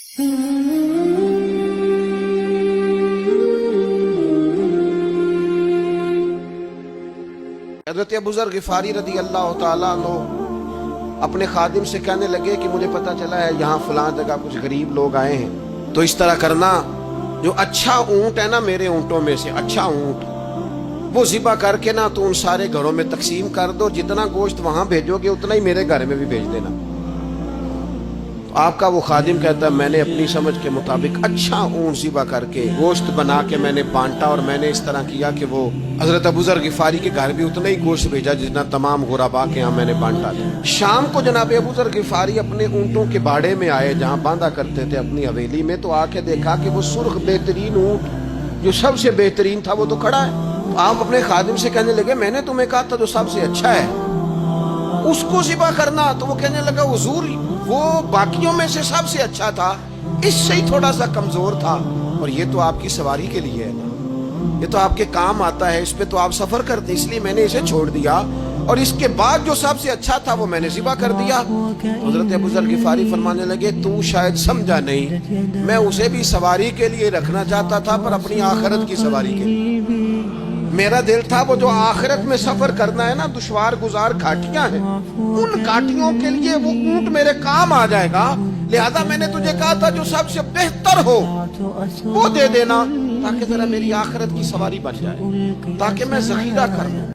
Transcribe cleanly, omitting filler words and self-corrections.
حضرت ابو ذر غفاری رضی اللہ تعالیٰ عنہ اپنے خادم سے کہنے لگے کہ مجھے پتہ چلا ہے یہاں فلاں جگہ کچھ غریب لوگ آئے ہیں، تو اس طرح کرنا، جو اچھا اونٹ ہے نا میرے اونٹوں میں سے اچھا اونٹ، وہ ذبح کر کے نا تو ان سارے گھروں میں تقسیم کر دو، جتنا گوشت وہاں بھیجو گے اتنا ہی میرے گھر میں بھی بھیج دینا۔ آپ کا وہ خادم کہتا ہے میں نے اپنی سمجھ کے مطابق اچھا اونٹ ذبح کر کے گوشت بنا کے میں نے بانٹا، اور میں نے اس طرح کیا کہ وہ حضرت ابو ذر غفاری کے گھر بھی اتنا ہی گوشت بھیجا جتنا تمام غربا کے ہاں میں نے بانٹا تھا۔ شام کو جناب ابو ذر غفاری اپنے اونٹوں کے باڑے میں آئے جہاں باندھا کرتے تھے اپنی حویلی میں، تو آ کے دیکھا کہ وہ سرخ بہترین اونٹ جو سب سے بہترین تھا وہ تو کھڑا ہے۔ آپ اپنے خادم سے کہنے لگے میں نے تمہیں کہا تھا جو سب سے اچھا ہے اس کو ذبح کرنا، تو وہ کہنے لگا حضور وہ باقیوں میں سے سب سے اچھا تھا، اس سے ہی تھوڑا سا کمزور تھا، اور یہ تو آپ کی سواری کے لیے ہے نا، یہ تو آپ کے کام آتا ہے، اس پہ تو آپ سفر کرتے، اس لیے میں نے اسے چھوڑ دیا، اور اس کے بعد جو سب سے اچھا تھا وہ میں نے ذبح کر دیا۔ حضرت ابو ذر غفاری فرمانے لگے تو شاید سمجھا نہیں، میں اسے بھی سواری کے لیے رکھنا چاہتا تھا پر اپنی آخرت کی سواری کے لیے۔ میرا دل تھا وہ جو آخرت میں سفر کرنا ہے نا، دشوار گزار گھاٹیاں ہیں، ان گھاٹیوں کے لیے وہ اونٹ میرے کام آ جائے گا، لہذا میں نے تجھے کہا تھا جو سب سے بہتر ہو وہ دے دینا، تاکہ ذرا میری آخرت کی سواری بن جائے، تاکہ میں ذخیرہ کر لوں۔